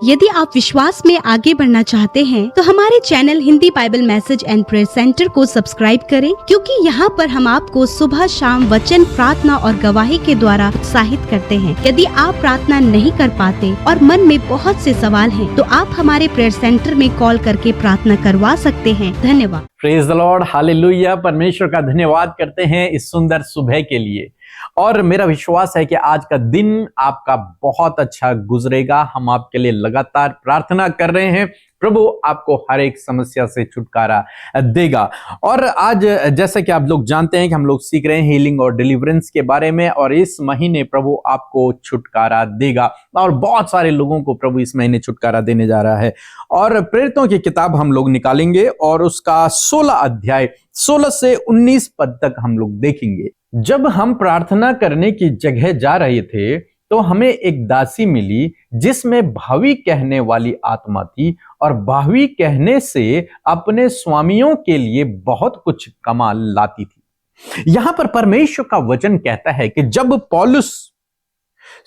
यदि आप विश्वास में आगे बढ़ना चाहते हैं तो हमारे channel Hindi Bible message and prayer centre को सब्सक्राइब करें, क्योंकि यहाँ पर हम आपको सुबह शाम वचन, प्रार्थना और गवाही के द्वारा उत्साहित करते हैं। यदि आप प्रार्थना नहीं कर पाते और मन में बहुत से सवाल हैं, तो आप हमारे प्रेयर सेंटर में कॉल करके प्रार्थना करवा सकते हैं। धन्यवाद। Praise the Lord, hallelujah. परमेश्वर का धन्यवाद करते हैं इस सुंदर सुबह के लिए। और मेरा विश्वास है कि आज का दिन आपका बहुत अच्छा गुजरेगा। हम आपके लिए लगातार प्रार्थना कर रहे हैं, प्रभु आपको हर एक समस्या से छुटकारा देगा। और आज जैसे कि आप लोग जानते हैं कि हम लोग सीख रहे हैं हीलिंग और डिलीवरेंस के बारे में, और इस महीने प्रभु आपको छुटकारा देगा और बहुत सारे लोगों को प्रभु इस महीने छुटकारा देने जा रहा है। और प्रेरितों की किताब हम लोग निकालेंगे और उसका 16 अध्याय 16 से 19 पद तक हम लोग देखेंगे। जब हम प्रार्थना करने की जगह जा रहे थे तो हमें एक दासी मिली जिसमें भावी कहने वाली आत्मा थी, और भावी कहने से अपने स्वामियों के लिए बहुत कुछ कमा लाती थी। यहां पर परमेश्वर का वचन कहता है कि जब पौलुस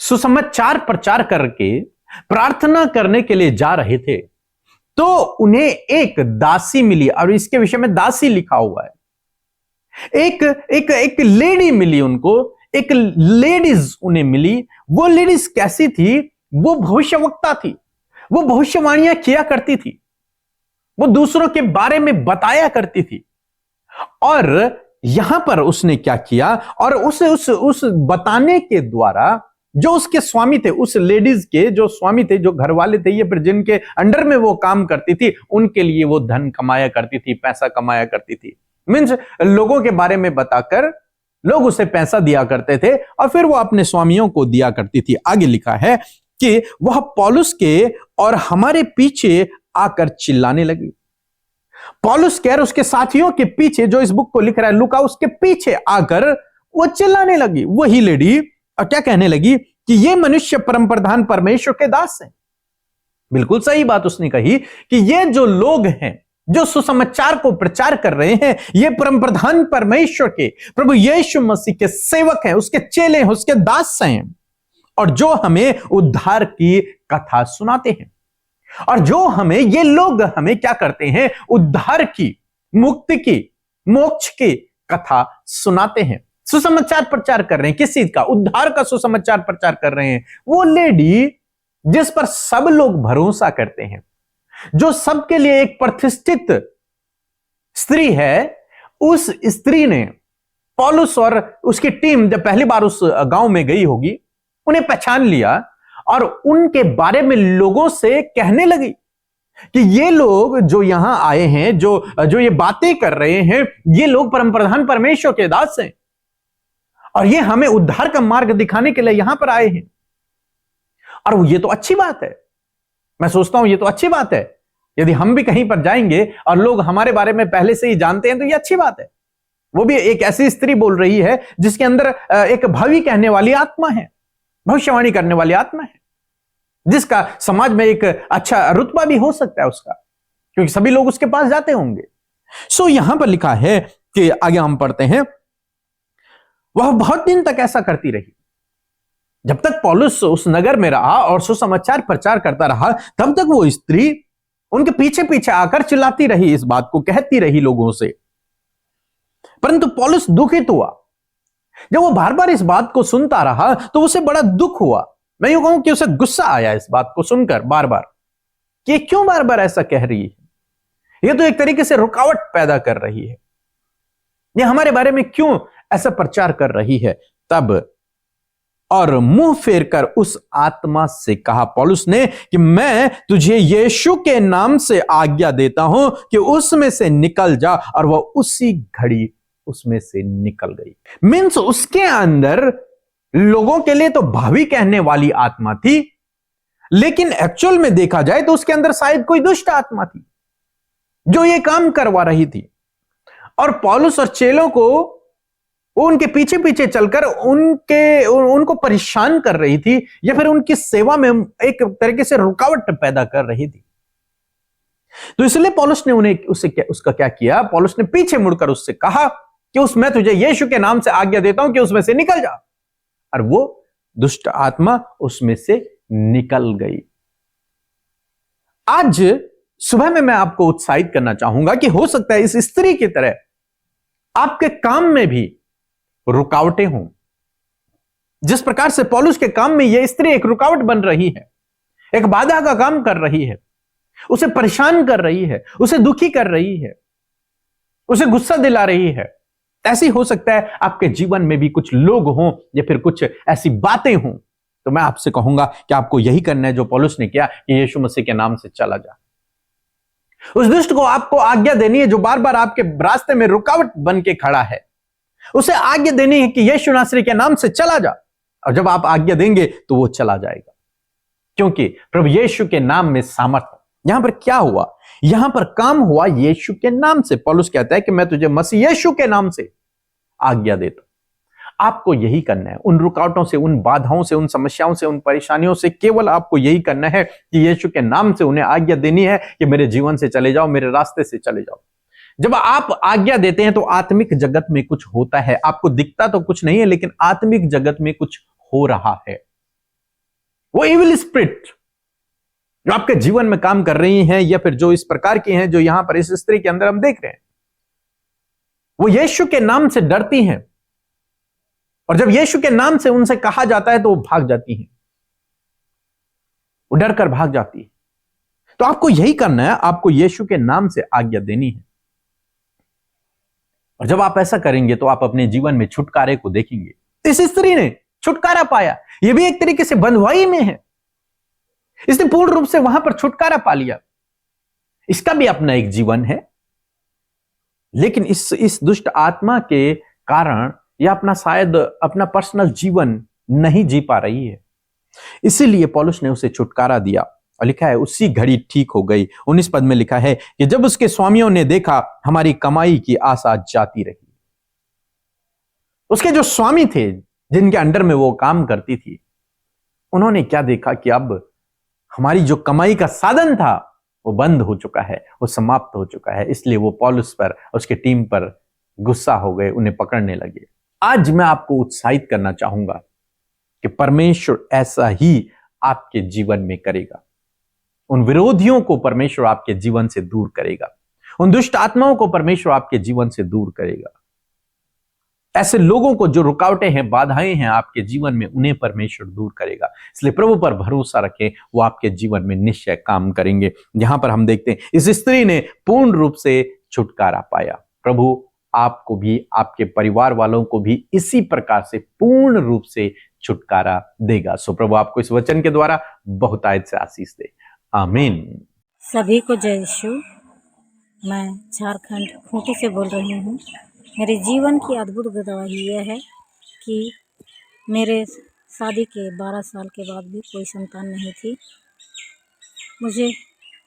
सुसमाचार प्रचार करके प्रार्थना करने के लिए जा रहे थे तो उन्हें एक दासी मिली, और इसके विषय में दासी लिखा हुआ है। एक लेडी मिली उनको, एक लेडीज उन्हें मिली। वो लेडीज कैसी थी? वो भविष्यवक्ता थी, वो भविष्यवाणियां किया करती थी, वो दूसरों के बारे में बताया करती थी। और यहां पर उसने क्या किया, और उस बताने के द्वारा जो उसके स्वामी थे, उस लेडीज के जो स्वामी थे, जो घर वाले थे, ये फिर जिनके अंडर में वो काम करती थी, उनके लिए वो धन कमाया करती थी, पैसा कमाया करती थी। मीन्स लोगों के बारे में बताकर लोग उसे पैसा दिया करते थे और फिर वो अपने स्वामियों को दिया करती थी। आगे लिखा है कि वह पौलुस के और हमारे पीछे आकर चिल्लाने लगी। पौलुस के और उसके साथियों के पीछे, जो इस बुक को लिख रहा है लूका, उसके पीछे आकर वो चिल्लाने लगी। वही लेडी और क्या कहने लगी कि ये मनुष्य परम प्रधान परमेश्वर के दास हैं। बिल्कुल सही बात उसने कही कि ये जो लोग हैं जो सुसमाचार को प्रचार कर रहे हैं, ये परम प्रधान परमेश्वर के प्रभु यीशु मसीह के सेवक हैं, उसके चेले हैं, उसके दास हैं, और जो हमें उद्धार की कथा सुनाते हैं। और जो हमें, ये लोग हमें क्या करते हैं? उद्धार की, मुक्ति की, मोक्ष की कथा सुनाते हैं। सुसमाचार प्रचार कर रहे हैं। किस चीज का? उद्धार का सुसमाचार प्रचार कर रहे हैं। वो लेडी जिस पर सब लोग भरोसा करते हैं, जो सबके लिए एक प्रतिष्ठित स्त्री है, उस स्त्री ने पौलुस और उसकी टीम जब पहली बार उस गांव में गई होगी, उन्हें पहचान लिया और उनके बारे में लोगों से कहने लगी कि ये लोग जो यहां आए हैं, जो ये बातें कर रहे हैं, ये लोग परम प्रधान परमेश्वर के दास हैं और ये हमें उद्धार का मार्ग दिखाने के लिए यहां पर आए हैं। और ये तो अच्छी बात है। मैं सोचता हूं ये तो अच्छी बात है। यदि हम भी कहीं पर जाएंगे और लोग हमारे बारे में पहले से ही जानते हैं तो ये अच्छी बात है। वो भी एक ऐसी स्त्री बोल रही है जिसके अंदर एक भावी कहने वाली आत्मा है, भविष्यवाणी करने वाली आत्मा है, जिसका समाज में एक अच्छा रुतबा भी हो सकता है उसका, क्योंकि सभी लोग उसके पास जाते होंगे। सो यहां पर लिखा है कि आगे हम पढ़ते हैं, वह बहुत दिन तक ऐसा करती रही। जब तक पौलुस उस नगर में रहा और सुसमाचार प्रचार करता रहा, तब तक वो स्त्री उनके पीछे पीछे आकर चिल्लाती रही, इस बात को कहती रही लोगों से। परंतु पौलुस दुखित हुआ। जब वो बार बार इस बात को सुनता रहा तो उसे बड़ा दुख हुआ। मैं यूं कहूं कि उसे गुस्सा आया इस बात को सुनकर बार बार, कि क्यों बार बार ऐसा कह रही है? ये तो एक तरीके से रुकावट पैदा कर रही है। ये हमारे बारे में क्यों ऐसा प्रचार कर रही है? तब और मुंह फेर कर उस आत्मा से कहा पौलुस ने कि मैं तुझे यीशु के नाम से आज्ञा देता हूं कि उसमें से निकल जा, और वह उसी घड़ी उसमें से निकल गई। मीन्स उसके अंदर लोगों के लिए तो भावी कहने वाली आत्मा थी, लेकिन एक्चुअल में देखा जाए तो उसके अंदर शायद कोई दुष्ट आत्मा थी जो ये काम करवा रही थी। और पौलुस और चेलों को वो उनके पीछे पीछे चलकर उनको परेशान कर रही थी, या फिर उनकी सेवा में एक तरीके से रुकावट पैदा कर रही थी। तो इसलिए पौलुस ने उसका क्या किया? पौलुस ने पीछे मुड़कर उससे कहा कि मैं तुझे यीशु के नाम से आज्ञा देता हूं कि उसमें से निकल जा। और वो दुष्ट आत्मा उसमें से निकल गई। आज सुबह में मैं आपको उत्साहित करना चाहूंगा कि हो सकता है इस स्त्री की तरह आपके काम में भी रुकावटें हों। जिस प्रकार से पौलुस के काम में यह स्त्री एक रुकावट बन रही है, एक बाधा का काम कर रही है, उसे परेशान कर रही है, उसे दुखी कर रही है, उसे गुस्सा दिला रही है, ऐसी हो सकता है आपके जीवन में भी कुछ लोग हों या फिर कुछ ऐसी बातें हों। तो मैं आपसे कहूंगा कि आपको यही करना है जो पौलुस ने किया कि यीशु मसीह के नाम से चला जा। उस दुष्ट को आपको आज्ञा देनी है जो बार बार आपके रास्ते में रुकावट बन के खड़ा है, उसे आज्ञा देनी है कि यीशु नासरी के नाम से चला जा। और जब आप आज्ञा देंगे तो वो चला जाएगा, क्योंकि प्रभु यीशु के नाम में सामर्थ है। यहां पर क्या हुआ? यहां पर काम हुआ यीशु के नाम से। पौलुस कहता है कि मैं तुझे मसीह यीशु के नाम से आज्ञा देता हूं। आपको यही करना है, उन रुकावटों से, उन बाधाओं से, उन समस्याओं से, उन परेशानियों से केवल आपको यही करना है कि यीशु के नाम से उन्हें आज्ञा देनी है कि मेरे जीवन से चले जाओ, मेरे रास्ते से चले जाओ। जब आप आज्ञा देते हैं तो आत्मिक जगत में कुछ होता है। आपको दिखता तो कुछ नहीं है, लेकिन आत्मिक जगत में कुछ हो रहा है। वो इविल स्पिरिट जो आपके जीवन में काम कर रही हैं या फिर जो इस प्रकार की हैं, जो यहां पर इस स्त्री के अंदर हम देख रहे हैं, वो यीशु के नाम से डरती हैं। और जब यीशु के नाम से उनसे कहा जाता है तो वो भाग जाती हैं, वो डर कर भाग जाती है। तो आपको यही करना है, आपको यीशु के नाम से आज्ञा देनी है। और जब आप ऐसा करेंगे तो आप अपने जीवन में छुटकारे को देखेंगे। इस स्त्री ने छुटकारा पाया, यह भी एक तरीके से बंधुआई में है। इसने पूर्ण रूप से वहां पर छुटकारा पा लिया। इसका भी अपना एक जीवन है, लेकिन इस दुष्ट आत्मा के कारण यह अपना शायद अपना पर्सनल जीवन नहीं जी पा रही है। इसीलिए पौलुस ने उसे छुटकारा दिया और लिखा है उसी घड़ी ठीक हो गई। 19 पद में लिखा है कि जब उसके स्वामियों ने देखा, हमारी कमाई की आशा जाती रही। उसके जो स्वामी थे, जिनके अंडर में वो काम करती थी, उन्होंने क्या देखा कि अब हमारी जो कमाई का साधन था वो बंद हो चुका है, वो समाप्त हो चुका है। इसलिए वो पौलुस पर, उसके टीम पर गुस्सा हो गए, उन्हें पकड़ने लगे। आज मैं आपको उत्साहित करना चाहूंगा कि परमेश्वर ऐसा ही आपके जीवन में करेगा। उन विरोधियों को परमेश्वर आपके जीवन से दूर करेगा, उन दुष्ट आत्माओं को परमेश्वर आपके जीवन से दूर करेगा। ऐसे लोगों को जो रुकावटें हैं, बाधाएं हैं आपके जीवन में, उन्हें परमेश्वर दूर करेगा। इसलिए प्रभु पर भरोसा रखें, वो आपके जीवन में निश्चय काम करेंगे। यहां पर हम देखते हैं इस स्त्री ने पूर्ण रूप से छुटकारा पाया। प्रभु आपको भी, आपके परिवार वालों को भी इसी प्रकार से पूर्ण रूप से छुटकारा देगा। सो प्रभु आपको इस वचन के द्वारा बहुतायत से आशीष दे। आमीन। सभी को जय यीशु। मैं झारखंड खूंटी से बोल रही हूँ। मेरे जीवन की अद्भुत गवाही यह है कि मेरे शादी के 12 साल के बाद भी कोई संतान नहीं थी। मुझे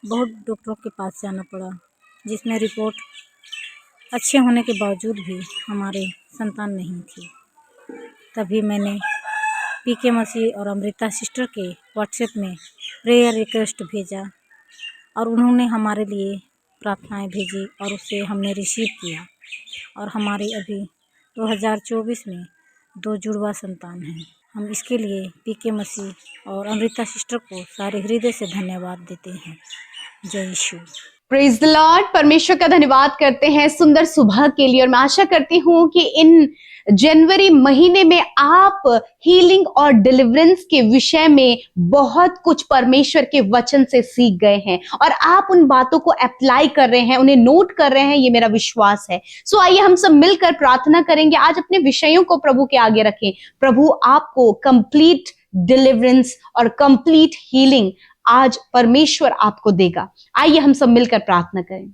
बहुत डॉक्टरों के पास जाना पड़ा, जिसमें रिपोर्ट अच्छे होने के बावजूद भी हमारे संतान नहीं थी। तभी मैंने पीके मसीह और अमृता सिस्टर के व्हाट्सएप में प्रेयर रिक्वेस्ट भेजा और उन्होंने हमारे लिए प्रार्थनाएं भेजी और उसे हमने रिसीव किया। और हमारे अभी 2024 में 2 जुड़वा संतान हैं। हम इसके लिए पीके मसीह और अमृता सिस्टर को सारे हृदय से धन्यवाद देते हैं। जय यीशु। Praise the Lord. परमेश्वर का धन्यवाद करते हैं सुंदर सुबह के लिए। और मैं आशा करती हूँ कि इन जनवरी महीने में आप हीलिंग और डिलीवरेंस के विषय में बहुत कुछ परमेश्वर के वचन से सीख गए हैं और आप उन बातों को अप्लाई कर रहे हैं, उन्हें नोट कर रहे हैं, ये मेरा विश्वास है। सो आइए हम सब मिलकर प्रार्थना करेंगे। आज अपने विषयों को प्रभु के आगे रखें। प्रभु आपको कंप्लीट डिलीवरेंस और कंप्लीट हीलिंग आज परमेश्वर आपको देगा। आइए हम सब मिलकर प्रार्थना करें।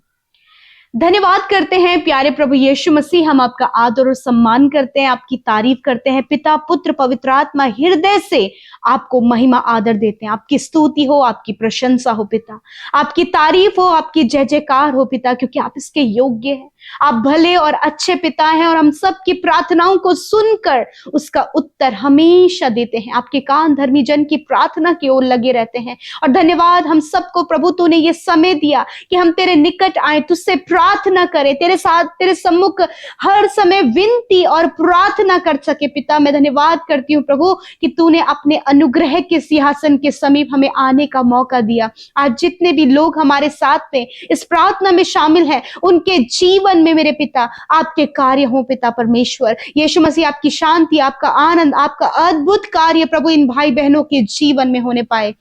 धन्यवाद करते हैं प्यारे प्रभु यीशु मसीह, हम आपका आदर और सम्मान करते हैं, आपकी तारीफ करते हैं। पिता, पुत्र, पवित्र आत्मा, हृदय से आपको महिमा आदर देते हैं। आपकी स्तुति हो, आपकी प्रशंसा हो पिता, आपकी तारीफ हो, आपकी जय जयकार हो पिता, क्योंकि आप इसके योग्य हैं। आप भले और अच्छे पिता हैं और हम सब की प्रार्थनाओं को सुनकर उसका उत्तर हमेशा देते हैं। आपके कान धर्मी जन की प्रार्थना की ओर लगे रहते हैं। और धन्यवाद हम सबको प्रभु, तूने ये समय दिया कि हम तेरे निकट आए, तुझसे प्रार्थना करे, तेरे साथ तेरे सम्मुख हर समय विनती और प्रार्थना कर सके। पिता मैं धन्यवाद करती हूँ प्रभु कि तूने अपने अनुग्रह के सिंहासन के समीप हमें आने का मौका दिया। आज जितने भी लोग हमारे साथ में इस प्रार्थना में शामिल हैं, उनके जीवन में मेरे पिता आपके कार्य हो। पिता परमेश्वर यीशु मसीह, आपकी शांति, आपका आनंद, आपका अद्भुत कार्य प्रभु इन भाई बहनों के जीवन में होने पाए।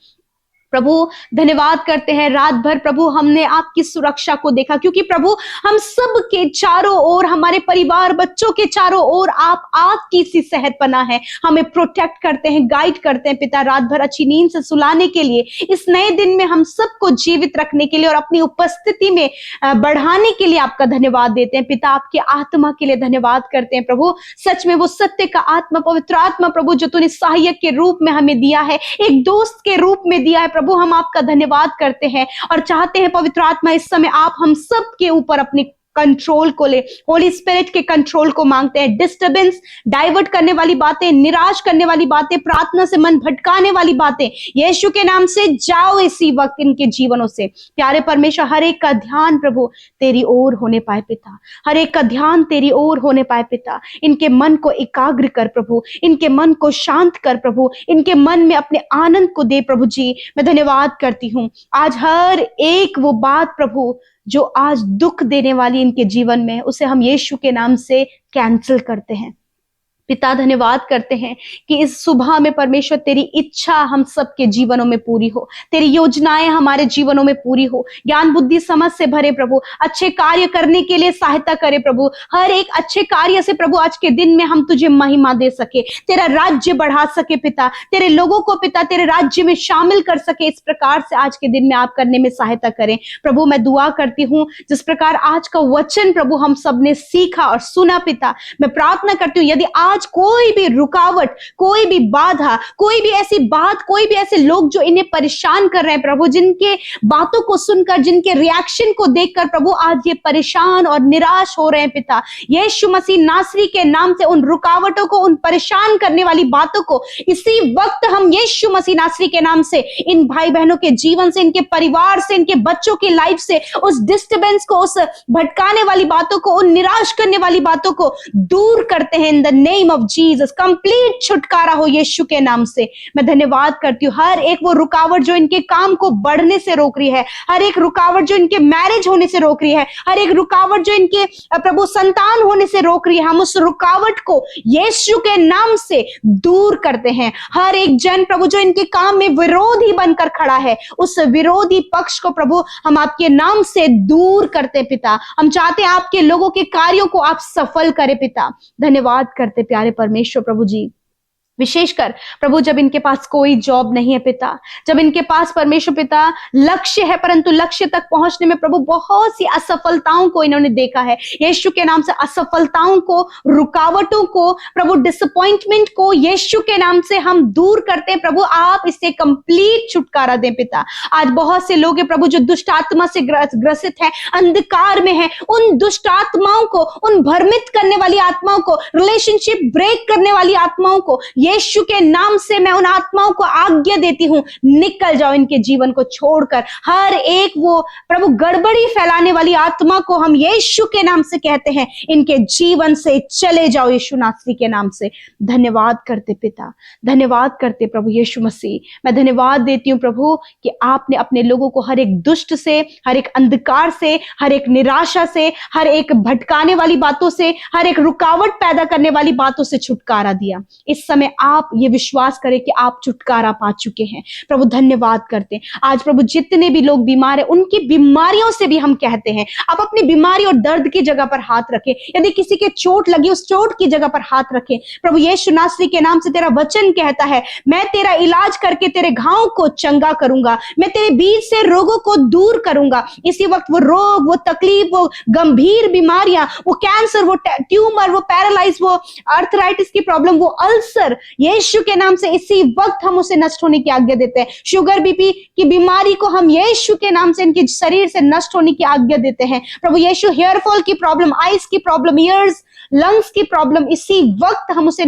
प्रभु धन्यवाद करते हैं, रात भर प्रभु हमने आपकी सुरक्षा को देखा, क्योंकि प्रभु हम सब के चारों ओर, हमारे परिवार बच्चों के चारों ओर आप आपकी सी सहरपना है, हमें प्रोटेक्ट करते हैं, गाइड करते हैं। पिता रात भर अच्छी नींद से सुलाने के लिए, इस नए दिन में हम सबको जीवित रखने के लिए और अपनी उपस्थिति में बढ़ाने के लिए आपका धन्यवाद देते हैं। पिता आपके आत्मा के लिए धन्यवाद करते हैं प्रभु। सच में वो सत्य का आत्मा, पवित्र आत्मा प्रभु जो तूने सहायक के रूप में हमें दिया है, एक दोस्त के रूप में दिया है प्रभु, हम आपका धन्यवाद करते हैं और चाहते हैं पवित्र आत्मा इस समय आप हम सब के ऊपर अपनी कंट्रोल को ले। होली स्पिरिट के कंट्रोल को मांगते हैं। डिस्टर्बेंस, डाइवर्ट करने वाली बातें, निराश करने वाली बातें, प्रार्थना से मन भटकाने वाली बातें यीशु के नाम से जाओ इसी वक्त इनके जीवनों से। प्यारे परमेश्वर, हर एक का ध्यान प्रभु तेरी ओर होने पाए पिता, हर एक का ध्यान तेरी ओर होने पाए पिता। इनके मन को एकाग्र कर प्रभु, इनके मन को शांत कर प्रभु, इनके मन में अपने आनंद को दे प्रभु जी। मैं धन्यवाद करती हूँ आज हर एक वो बात प्रभु जो आज दुख देने वाली इनके जीवन में, उसे हम यीशु के नाम से कैंसिल करते हैं। पिता धन्यवाद करते हैं कि इस सुबह में परमेश्वर तेरी इच्छा हम सबके जीवनों में पूरी हो, तेरी योजनाएं हमारे जीवनों में पूरी हो। ज्ञान बुद्धि समझ से भरे प्रभु, अच्छे कार्य करने के लिए सहायता करे प्रभु। हर एक अच्छे कार्य से प्रभु आज के दिन में हम तुझे महिमा दे सके, तेरा राज्य बढ़ा सके पिता, तेरे लोगों को पिता तेरे राज्य में शामिल कर सके। इस प्रकार से आज के दिन में आप करने में सहायता करें प्रभु। मैं दुआ करती हूँ जिस प्रकार आज का वचन प्रभु हम सब ने सीखा और सुना पिता, मैं प्रार्थना करती हूँ यदि आज कोई भी रुकावट, कोई भी बाधा, कोई भी ऐसी बात, कोई भी ऐसे लोग जो इन्हें परेशान कर रहे हैं प्रभु, जिनके बातों को सुनकर, जिनके रिएक्शन को देखकर प्रभु आज ये परेशान और निराश हो रहे हैं पिता, यीशु मसीह नासरी के नाम से उन रुकावटों को, उन परेशान करने वाली बातों को इसी वक्त हम यीशु मसीह नासरी के नाम से इन भाई बहनों के जीवन से, इनके परिवार से, इनके बच्चों की लाइफ से उस डिस्टर्बेंस को, उस भटकाने वाली बातों को, उन निराश करने वाली बातों को दूर करते हैं in the name of Jesus. Complete छुटकारा हो यीशु के नाम से। मैं धन्यवाद करती हूँ हर एक वो रुकावट जो इनके काम को बढ़ने से रोक रही है, हर एक रुकावट जो इनके मैरिज होने से रोक रही है, हर एक रुकावट जो इनके प्रभु संतान होने से रोक रही है, हम उस रुकावट को यीशु के नाम से दूर करते हैं। हर एक जन प्रभु जो इनके काम में विरोधी बनकर खड़ा है, उस विरोधी पक्ष को प्रभु हम आपके नाम से दूर करते पिता। हम चाहते हैं आपके लोगों के कार्यों को आप सफल करें पिता। धन्यवाद करते प्यारे परमेश्वर प्रभु जी। विशेषकर प्रभु जब इनके पास कोई जॉब नहीं है पिता, जब इनके पास परमेश्वर पिता लक्ष्य है परंतु लक्ष्य तक पहुंचने में प्रभु बहुत सी असफलताओं को इन्होंने देखा है, यीशु के नाम से असफलताओं को, रुकावटों को प्रभु, डिसअपॉइंटमेंट को यीशु के नाम से हम दूर करते हैं प्रभु। आप इससे कंप्लीट छुटकारा दें पिता। आज बहुत से लोग हैं प्रभु जो दुष्ट आत्मा से ग्रसित है, अंधकार में है, उन दुष्ट आत्माओं को, उन भ्रमित करने वाली आत्माओं को, रिलेशनशिप ब्रेक करने वाली आत्माओं को यीशु के नाम से मैं उन आत्माओं को आज्ञा देती हूं, निकल जाओ इनके जीवन को छोड़कर। हर एक वो प्रभु गड़बड़ी फैलाने वाली आत्मा को हम यीशु के नाम से कहते हैं, इनके जीवन से चले जाओ यीशु नासरी के नाम से। धन्यवाद करते पिता, धन्यवाद करते प्रभु यीशु मसीह। मैं धन्यवाद देती हूँ प्रभु कि आपने अपने लोगों को हर एक दुष्ट से, हर एक अंधकार से, हर एक निराशा से, हर एक भटकाने वाली बातों से, हर एक रुकावट पैदा करने वाली बातों से छुटकारा दिया। इस समय आप ये विश्वास करें कि आप छुटकारा पा चुके हैं प्रभु। धन्यवाद करते हैं आज प्रभु जितने भी लोग बीमार हैं, उनकी बीमारियों से भी हम कहते हैं आप अपनी बीमारी और दर्द की जगह पर हाथ रखें। यदि किसी के चोट लगी, उस चोट की जगह पर हाथ रखें प्रभु। यीशु नासरी के नाम से तेरा वचन कहता है, मैं तेरा इलाज करके तेरे घाव को चंगा करूंगा, मैं तेरे बीच से रोगों को दूर करूंगा। इसी वक्त वो रोग, वो तकलीफ, वो गंभीर बीमारियां, वो कैंसर, वो ट्यूमर, वो पैरालाइज, वो आर्थराइटिस की प्रॉब्लम, वो अल्सर, यीशु के नाम से इसी वक्त हम उसे नष्ट होने की आज्ञा देते हैं। शुगर बीपी की बीमारी को हम यीशु के नाम से इनके शरीर से नष्ट होने की आज्ञा देते हैं प्रभु यीशु। हेयर फॉल की प्रॉब्लम, आइज की प्रॉब्लम, ईयर्स, लंग्स की प्रॉब्लम, इसी वक्त हम उसे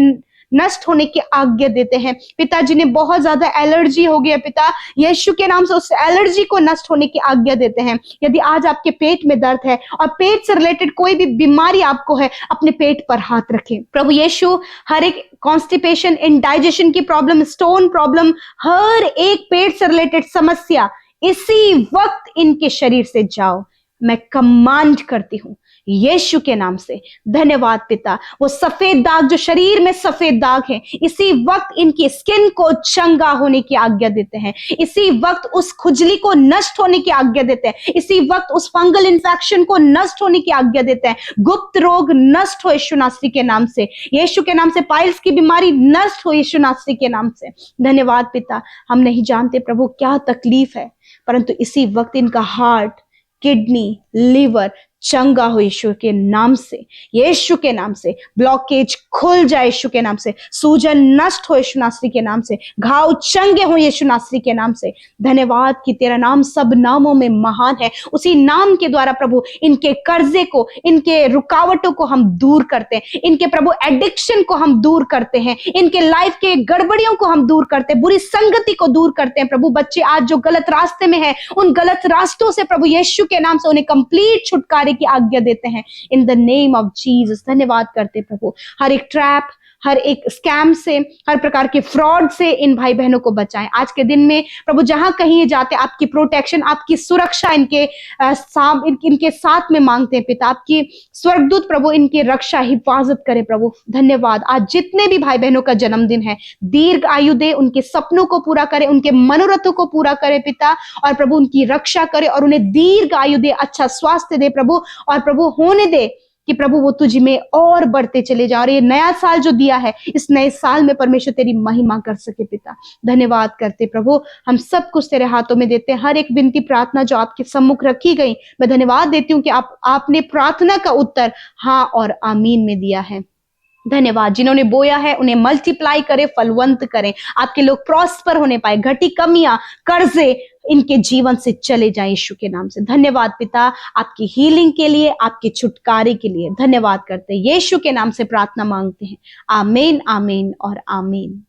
नष्ट होने की आज्ञा देते हैं। पिता, जिन्हें बहुत ज्यादा एलर्जी हो गया पिता, यीशु के नाम से उस एलर्जी को नष्ट होने की आज्ञा देते हैं। यदि आज आपके पेट में दर्द है और पेट से रिलेटेड कोई भी बीमारी आपको है, अपने पेट पर हाथ रखें। प्रभु यीशु, हर एक कॉन्स्टिपेशन, इंडाइजेशन की प्रॉब्लम, स्टोन प्रॉब्लम, हर एक पेट से रिलेटेड समस्या इसी वक्त इनके शरीर से जाओ, मैं कमांड करती हूं यीशु के नाम से। धन्यवाद पिता। वो सफेद दाग, जो शरीर में सफेद दाग है, इसी वक्त इनकी स्किन को चंगा होने की आज्ञा देते हैं। इसी वक्त उस खुजली को नष्ट होने की आज्ञा देते हैं। इसी वक्त उस फंगल इन्फेक्शन को नष्ट होने की आज्ञा देते हैं। गुप्त रोग नष्ट हो यीशु नासरी के नाम से। यीशु के नाम से पाइल्स की बीमारी नष्ट हो यीशु नासरी के नाम से। धन्यवाद पिता। हम नहीं जानते प्रभु क्या तकलीफ है, परंतु इसी वक्त इनका हार्ट, किडनी, लिवर चंगा हो यीशु के नाम से। यीशु के नाम से ब्लॉकेज खुल जाए यीशु के नाम से। सूजन नष्ट हो यीशु नासरी के नाम से। घाव चंगे हो यीशु नासरी के नाम से। धन्यवाद कि तेरा नाम सब नामों में महान है। उसी नाम के द्वारा प्रभु इनके कर्जे को, इनके रुकावटों को हम दूर करते हैं। इनके प्रभु एडिक्शन को हम दूर करते हैं। इनके लाइफ के गड़बड़ियों को हम दूर करते हैं। बुरी संगति को दूर करते हैं। प्रभु बच्चे आज जो गलत रास्ते में है, उन गलत रास्तों से प्रभु यीशु के नाम से उन्हें कंप्लीट छुटकारे की आज्ञा देते हैं in the name of Jesus. धन्यवाद करते प्रभु। हर एक ट्रैप, हर एक स्कैम से, हर प्रकार के फ्रॉड से इन भाई बहनों को बचाएं। आज के दिन में प्रभु जहां कहीं ये जाते, आपकी प्रोटेक्शन, आपकी सुरक्षा इनके साथ में मांगते हैं पिता। आपकी स्वर्गदूत प्रभु इनकी रक्षा, हिफाजत करे प्रभु। धन्यवाद। आज जितने भी भाई बहनों का जन्मदिन है, दीर्घ आयु दे, उनके सपनों को पूरा करे, उनके मनोरथों को पूरा करे पिता, और प्रभु उनकी रक्षा करे और उन्हें दीर्घ आयु दे, अच्छा स्वास्थ्य दे प्रभु, और प्रभु होने दे कि प्रभु वो तुझ में और बढ़ते चले जाओ। और ये नया साल जो दिया है, इस नए साल में परमेश्वर तेरी महिमा कर सके पिता। धन्यवाद करते प्रभु। हम सब कुछ तेरे हाथों में देते हैं। हर एक विनती प्रार्थना जो आपके सम्मुख रखी गई, मैं धन्यवाद देती हूँ कि आपने प्रार्थना का उत्तर हाँ और आमीन में दिया है। धन्यवाद। जिन्होंने बोया है उन्हें मल्टीप्लाई करे, फलवंत करें। आपके लोग प्रॉस्पर होने पाए, घटी कमियां, कर्जे इनके जीवन से चले जाएं यीशु के नाम से। धन्यवाद पिता, आपकी हीलिंग के लिए, आपके छुटकारे के लिए धन्यवाद करते हैं। यीशु के नाम से प्रार्थना मांगते हैं। आमीन, आमीन और आमीन।